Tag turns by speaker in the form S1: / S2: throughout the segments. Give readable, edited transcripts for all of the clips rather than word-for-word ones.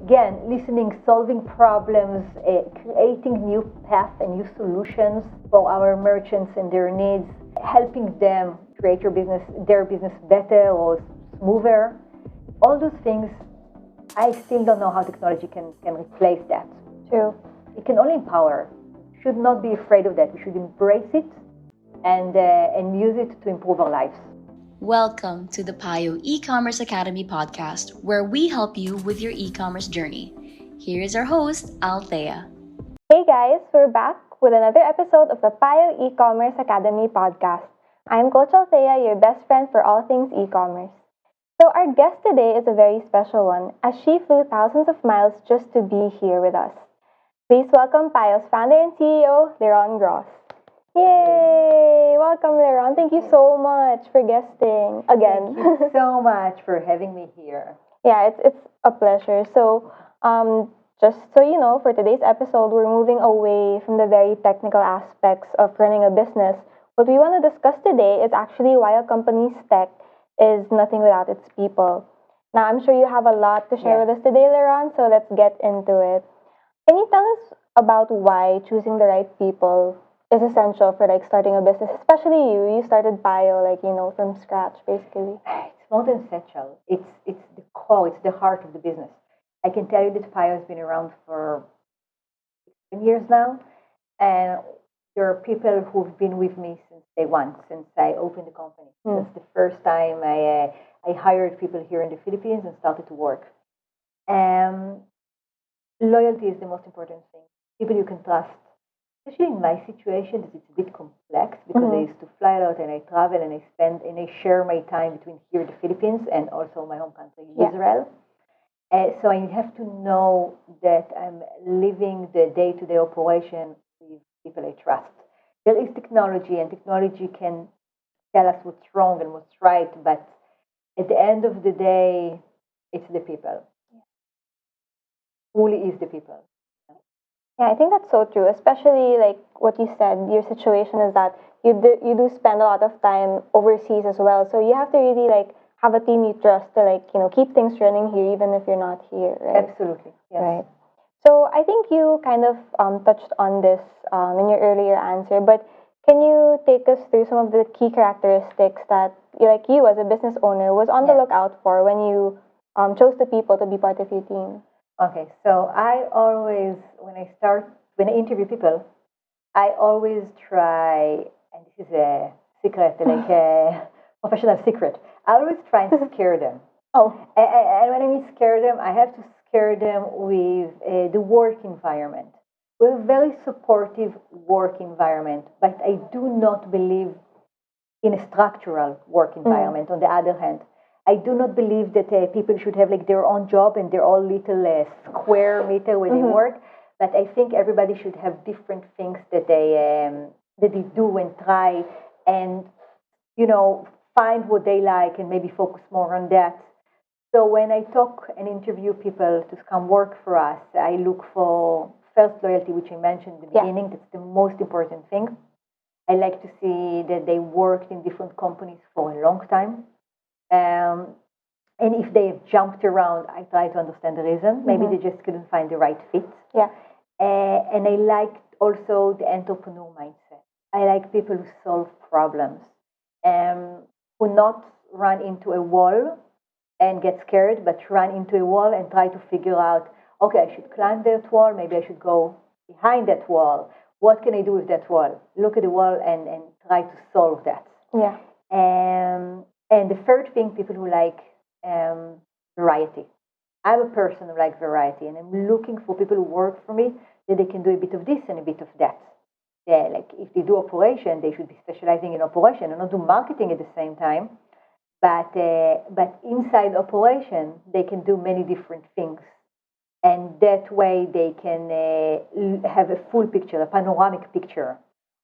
S1: again, listening, solving problems, creating new paths and new solutions for our merchants and their needs, helping them create their business better or smoother. All those things, I still don't know how technology can replace that.
S2: True.
S1: It can only empower. Should not be afraid of that. We should embrace it and use it to improve our lives.
S3: Welcome to the Payo E-commerce Academy podcast, where we help you with your e-commerce journey. Here is our host, Althea.
S2: Hey guys, we're back with another episode of the Payo E-commerce Academy podcast. I'm Coach Althea, your best friend for all things e-commerce. So our guest today is a very special one, as she flew thousands of miles just to be here with us. Please welcome Payo's founder and CEO, Liron Gross. Yay! Welcome, Liron. Thank you so much for guesting again.
S1: Thank you so much for having me here.
S2: Yeah, it's a pleasure. So, just so you know, for today's episode, we're moving away from the very technical aspects of running a business. What we want to discuss today is actually why a company's tech is nothing without its people. Now, I'm sure you have a lot to share with us today, Liron, so let's get into it. Can you tell us about why choosing the right people is essential for starting a business, especially you? You started Payo from scratch, basically.
S1: It's more than essential. It's the core. It's the heart of the business. I can tell you that Payo has been around for 10 years now, and there are people who've been with me since day one, since I opened the company. Since the first time I hired people here in the Philippines and started to work. Loyalty is the most important thing. People you can trust. Especially in my situation, it's a bit complex because I used to fly a lot and I travel and I share my time between here, the Philippines, and also my home country, Israel. So I have to know that I'm living the day-to-day operation with people I trust. There is technology, and technology can tell us what's wrong and what's right, but at the end of the day, it's the people. Truly is the people.
S2: Yeah, I think that's so true, especially like what you said, your situation is that you do spend a lot of time overseas as well. So you have to really have a team you trust to keep things running here even if you're not here, right?
S1: Absolutely. Yes.
S2: Right. So I think you kind of touched on this in your earlier answer, but can you take us through some of the key characteristics that you as a business owner was on the lookout for when you chose the people to be part of your team?
S1: Okay, so I always, when I interview people, I always try, and this is a secret, like a professional secret, I always try and scare them. And when I mean scare them, I have to scare them with the work environment. We have a very supportive work environment, but I do not believe in a structural work environment, on the other hand. I do not believe that people should have their own job and their own little square meter where they work. But I think everybody should have different things that they do and try, and find what they like and maybe focus more on that. So when I talk and interview people to come work for us, I look for first loyalty, which I mentioned in the beginning. That's the most important thing. I like to see that they worked in different companies for a long time. And if they have jumped around, I try to understand the reason. Maybe they just couldn't find the right fit. And I like also the entrepreneur mindset. I like people who solve problems, who not run into a wall and get scared, but run into a wall and try to figure out, okay, I should climb that wall. Maybe I should go behind that wall. What can I do with that wall? Look at the wall and try to solve that. And the third thing, people who like variety. I'm a person who likes variety, and I'm looking for people who work for me that they can do a bit of this and a bit of that. If they do operation, they should be specializing in operation and not do marketing at the same time. But inside operation, they can do many different things. And that way they can have a full picture, a panoramic picture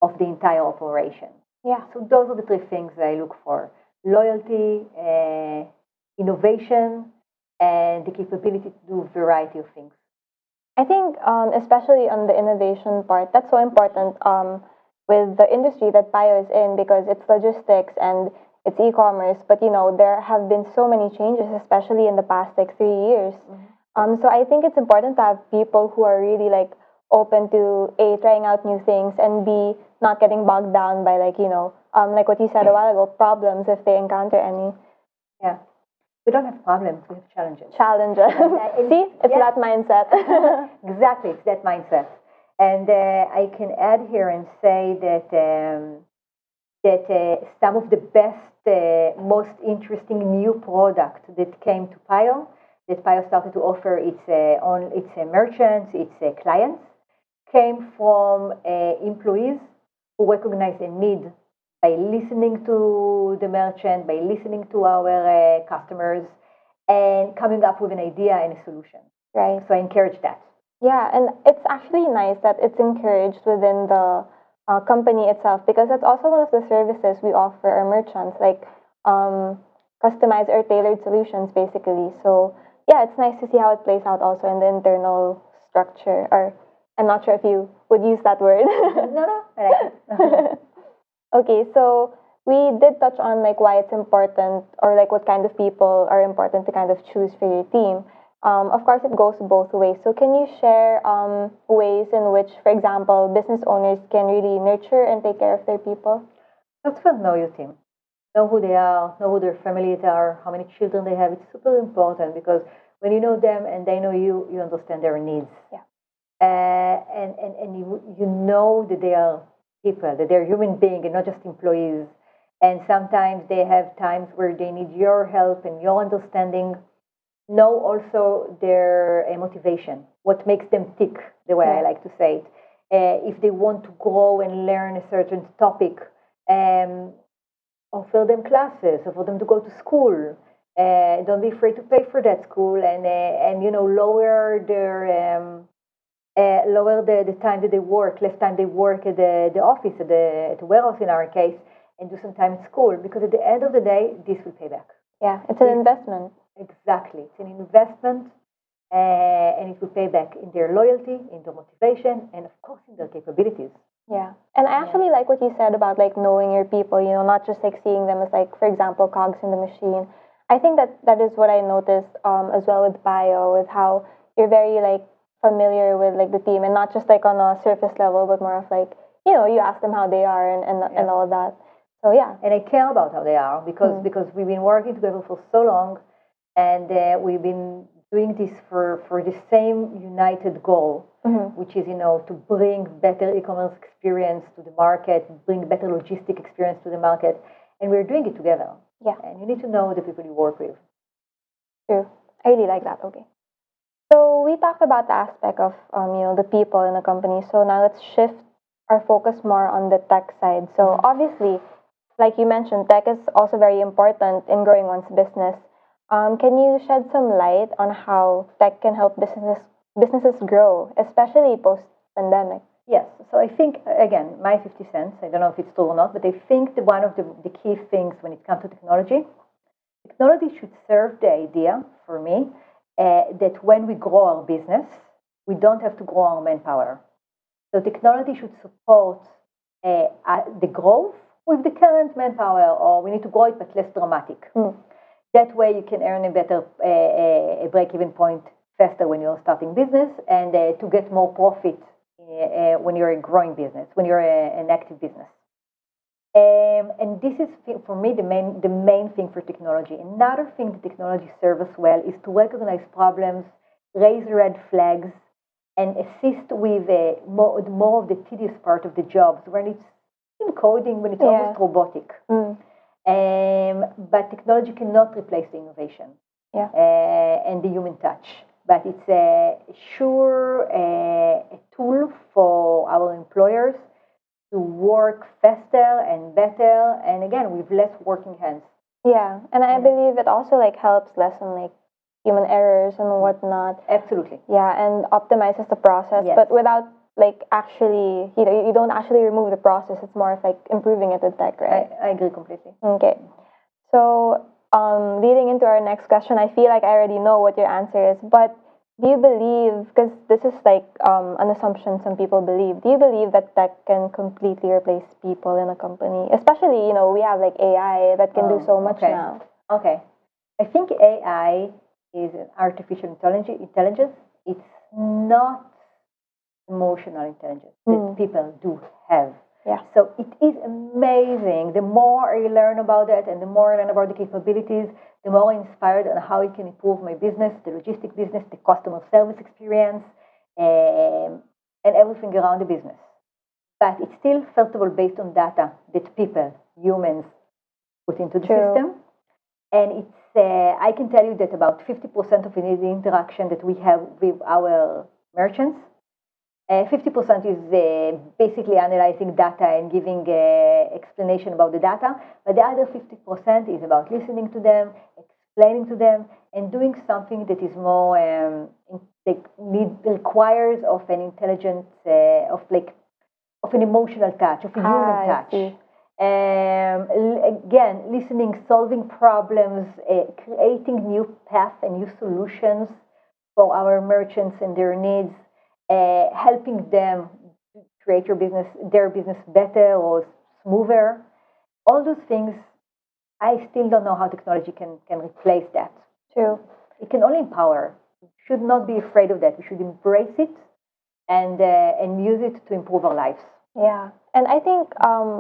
S1: of the entire operation. So those are the three things I look for. Loyalty, innovation, and the capability to do a variety of things.
S2: I think especially on the innovation part, that's so important with the industry that Payo is in, because it's logistics and it's e-commerce. But there have been so many changes, especially in the past 3 years. So I think it's important to have people who are really like open to A, trying out new things, and B, not getting bogged down by like, like what you said a while ago, problems if they encounter any
S1: Yeah. We don't have problems, we have challenges.
S2: challenges. See, it's
S1: Yeah.
S2: that mindset.
S1: Exactly, it's that mindset. And I can add here and say that some of the best, most interesting new product that came to Payo, that Payo started to offer its merchants, its clients, came from employees who recognize a need by listening to the merchant, by listening to our customers, and coming up with an idea and a solution.
S2: Right.
S1: So I encourage that.
S2: Yeah, and it's actually nice that it's encouraged within the company itself, because that's also one of the services we offer our merchants, like customized or tailored solutions, basically. So yeah, it's nice to see how it plays out also in the internal structure. Or I'm not sure if you would use that word.
S1: No, I like it.
S2: Okay, so we did touch on like why it's important, or like what kind of people are important to kind of choose for your team. Of course, it goes both ways. So can you share ways in which, for example, business owners can really nurture and take care of their people?
S1: First of all, know your team. Know who they are, know who their families are, how many children they have. It's super important because when you know them and they know you, you understand their needs.
S2: Yeah.
S1: And you know that they are people, that they're human beings and not just employees. And sometimes they have times where they need your help and your understanding. Know also their motivation, what makes them tick, the way I like to say it. If they want to grow and learn a certain topic, offer them classes, offer them to go to school. Don't be afraid to pay for that school, and lower the time that they work, less time they work at the office, at the warehouse in our case, and do some time at school, because at the end of the day, this will pay back.
S2: Yeah, it's an investment.
S1: Exactly. It's an investment, and it will pay back in their loyalty, in their motivation, and of course in their capabilities.
S2: Yeah. And I actually like what you said about like knowing your people, not just like seeing them as like, for example, cogs in the machine. I think that is what I noticed as well with Bio, with how you're very like familiar with like the team, and not just like on a surface level, but more of like, you ask them how they are, and all that. So yeah.
S1: And I care about how they are because we've been working together for so long, and we've been doing this for the same united goal, which is to bring better e-commerce experience to the market, bring better logistic experience to the market, and we're doing it together.
S2: Yeah.
S1: And you need to know the people you work with.
S2: True. I really like that. Okay. So we talked about the aspect of the people in the company. So now let's shift our focus more on the tech side. So obviously, like you mentioned, tech is also very important in growing one's business. Can you shed some light on how tech can help businesses grow, especially post pandemic?
S1: Yes. So I think, again, my 50 cents, I don't know if it's true or not, but I think that one of the key things when it comes to technology should serve the idea, for me, that when we grow our business, we don't have to grow our manpower. So technology should support the growth with the current manpower, or we need to grow it, but less dramatic. That way you can earn a better break-even point faster when you're starting business, and to get more profit when you're a growing business, when you're an active business. And this is, for me, the main thing for technology. Another thing that technology serves us well is to recognize problems, raise red flags, and assist with more of the tedious part of the jobs, when it's in coding, when it's almost robotic. But technology cannot replace the innovation and the human touch. But it's a tool for our employers to work faster and better, and again, with less working hands.
S2: Yeah, and I believe it also like helps lessen like human errors and whatnot.
S1: Absolutely.
S2: Yeah, and optimizes the process, but without like actually, you don't actually remove the process. It's more of like improving it with tech, right?
S1: I agree completely.
S2: Okay. So, leading into our next question, I feel like I already know what your answer is, but do you believe, because this is like an assumption some people believe, do you believe that tech can completely replace people in a company? Especially, we have like AI that can do so much now.
S1: Okay. I think AI is an artificial intelligence. It's not emotional intelligence that people do have.
S2: Yeah.
S1: So it is amazing. The more I learn about that and the more I learn about the capabilities, the more I'm inspired on how it can improve my business, the logistic business, the customer service experience, and everything around the business. But it's still, first of all, based on data that people, humans, put into the
S2: True.
S1: system. And I can tell you that about 50% of the interaction that we have with our merchants, 50% is basically analyzing data and giving explanation about the data, but the other 50% is about listening to them, explaining to them, and doing something that is more requires of an intelligent, of an emotional touch, of a human touch. Again, listening, solving problems, creating new paths and new solutions for our merchants and their needs, helping them create their business better or smoother. All those things, I still don't know how technology can replace that.
S2: True.
S1: It can only empower. We should not be afraid of that. We should embrace it and use it to improve our lives.
S2: Yeah. And I think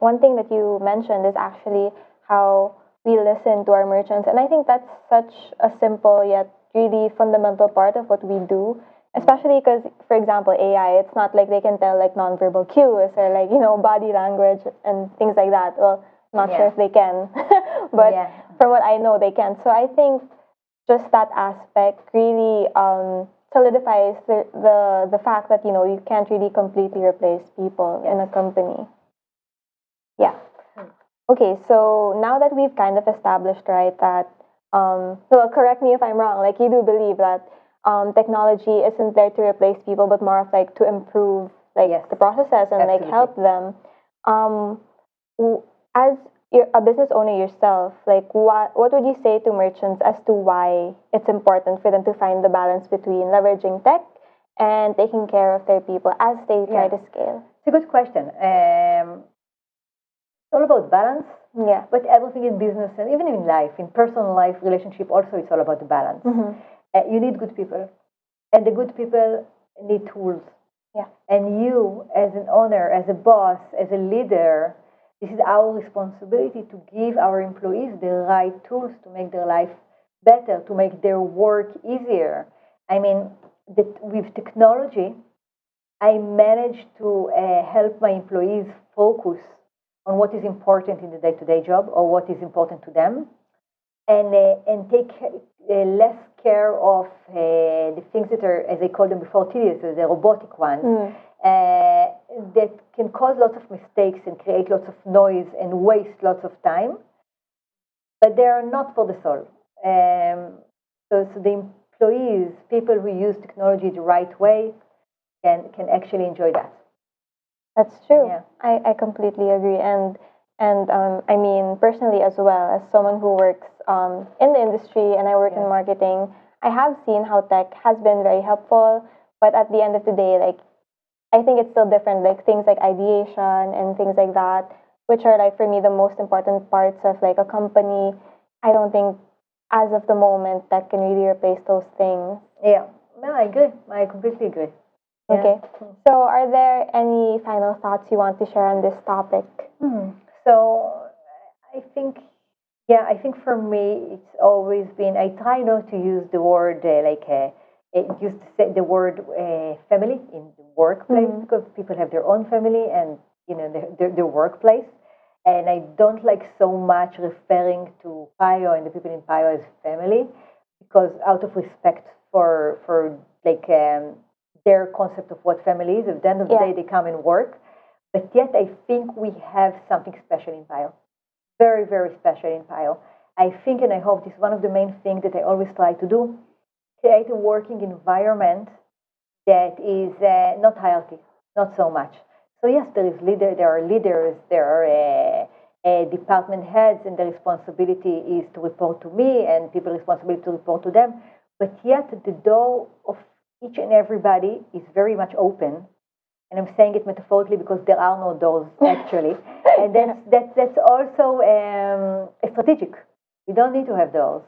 S2: one thing that you mentioned is actually how we listen to our merchants. And I think that's such a simple yet really fundamental part of what we do. Especially because, for example, AI, it's not like they can tell like nonverbal cues or like, body language and things like that. Well, not sure if they can, but from what I know, they can. So I think just that aspect really solidifies the fact that you can't really completely replace people in a company. Yeah. Okay, so now that we've kind of established, right, that well, correct me if I'm wrong, like you do believe that technology isn't there to replace people, but more of like to improve like the processes and like help them. As a business owner yourself, like what would you say to merchants as to why it's important for them to find the balance between leveraging tech and taking care of their people as they try to scale?
S1: It's a good question. It's all about balance.
S2: Yeah.
S1: But everything in business and even in life, in personal life, relationship, also it's all about the balance. You need good people, and the good people need tools.
S2: Yeah.
S1: And you, as an owner, as a boss, as a leader, this is our responsibility to give our employees the right tools to make their life better, to make their work easier. I mean, with technology, I managed to help my employees focus on what is important in the day-to-day job or what is important to them, and take less care of the things that are, as I called them before, tedious, the robotic ones, that can cause lots of mistakes and create lots of noise and waste lots of time, but they are not for the soul. So the employees, people who use technology the right way, can actually enjoy that.
S2: That's true. Yeah. I completely agree. And I mean, personally as well, as someone who works in the industry and I work in marketing, I have seen how tech has been very helpful. But at the end of the day, like, I think it's still different, like things like ideation and things like that, which are like for me the most important parts of like a company. I don't think as of the moment tech can really replace those things.
S1: Yeah, no, I agree. I completely agree.
S2: Okay. So are there any final thoughts you want to share on this topic?
S1: So I think for me, it's always been, I try not to use the word use the word family in the workplace, because people have their own family and their workplace. And I don't like so much referring to Payo and the people in Payo as family, because out of respect for their concept of what family is. At the end of the day, they come and work. But yet, I think we have something special in Payo. Very, very special in Payo. I think and I hope this is one of the main things that I always try to do: create a working environment that is not hierarchy, not so much. So yes, there are leaders, there are department heads, and the responsibility is to report to me, and people's responsibility to report to them. But yet, the door of each and everybody is very much open, and I'm saying it metaphorically because there are no doors actually, and that's also strategic. We don't need to have doors.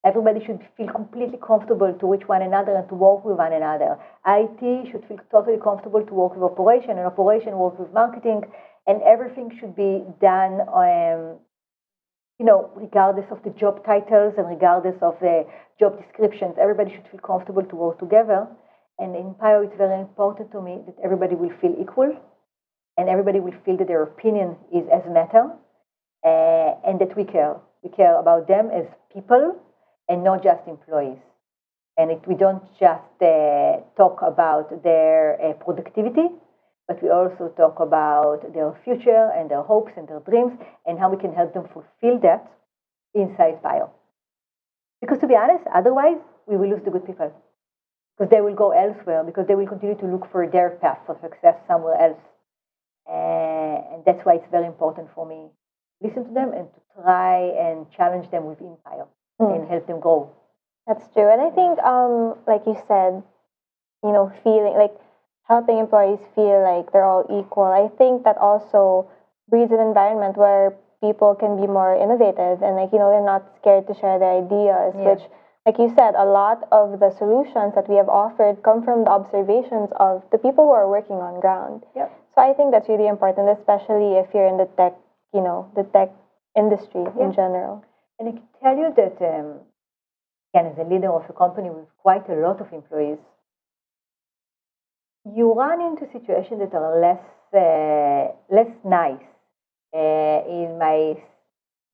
S1: Everybody should feel completely comfortable to reach one another and to work with one another. IT should feel totally comfortable to work with operation, and operation work with marketing, and everything should be done, regardless of the job titles and regardless of the job descriptions. Everybody should feel comfortable to work together. And in Payo, it's very important to me that everybody will feel equal and everybody will feel that their opinion is as matter, and that we care. We care about them as people and not just employees. And we don't just talk about their productivity, but we also talk about their future and their hopes and their dreams and how we can help them fulfill that inside Payo. Because to be honest, otherwise we will lose the good people. Because they will go elsewhere, because they will continue to look for their path for success somewhere else. And that's why it's very important for me to listen to them and to try and challenge them within Payo and help them grow.
S2: That's true. And I think, like you said, feeling like helping employees feel like they're all equal. I think that also breeds an environment where people can be more innovative and they're not scared to share their ideas, which, like you said, a lot of the solutions that we have offered come from the observations of the people who are working on ground.
S1: Yep.
S2: So I think that's really important, especially if you're in the tech, the tech industry in general.
S1: And I can tell you that, again, as a leader of a company with quite a lot of employees, you run into situations that are less nice. In my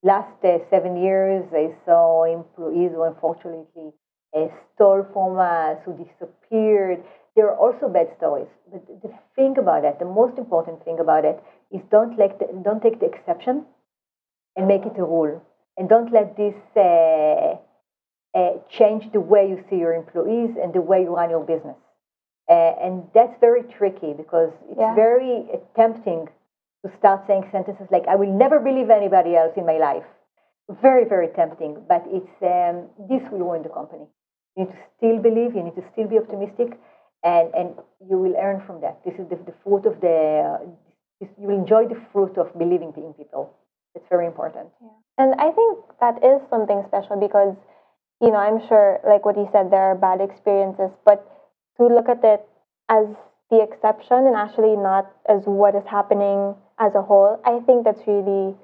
S1: last 7 years, I saw employees who unfortunately stole from us, who disappeared. There are also bad stories. But the thing about it, the most important thing about it, is don't take the exception and make it a rule. And don't let this change the way you see your employees and the way you run your business. And that's very tricky because it's very tempting to start saying sentences like, I will never believe anybody else in my life. Very, very tempting. But this will ruin the company. You need to still believe, you need to still be optimistic, and you will earn from that. This is the fruit of you will enjoy the fruit of believing in people. It's very important.
S2: Yeah. And I think that is something special because, I'm sure, like what you said, there are bad experiences, but to look at it as the exception and actually not as what is happening as a whole, I think that's really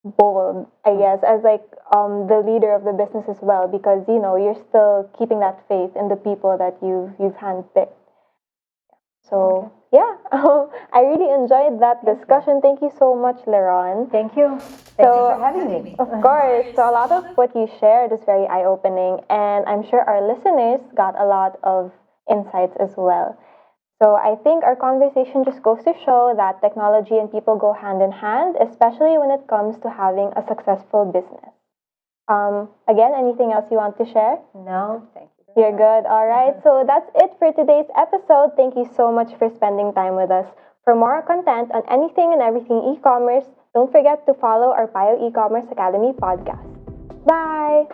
S2: bold, I guess, as the leader of the business as well, because you're still keeping that faith in the people that you've handpicked. So I really enjoyed that discussion. Thank you so much, Liron.
S1: Thank you. Thank you for having me.
S2: Of course. So a lot of what you shared is very eye-opening, and I'm sure our listeners got a lot of insights as well. So I think our conversation just goes to show that technology and people go hand in hand, especially when it comes to having a successful business. Again, anything else you want to share?
S1: No, thank you.
S2: You're good. All right. So that's it for today's episode. Thank you so much for spending time with us. For more content on anything and everything e-commerce, don't forget to follow our Payo E-commerce Academy podcast. Bye!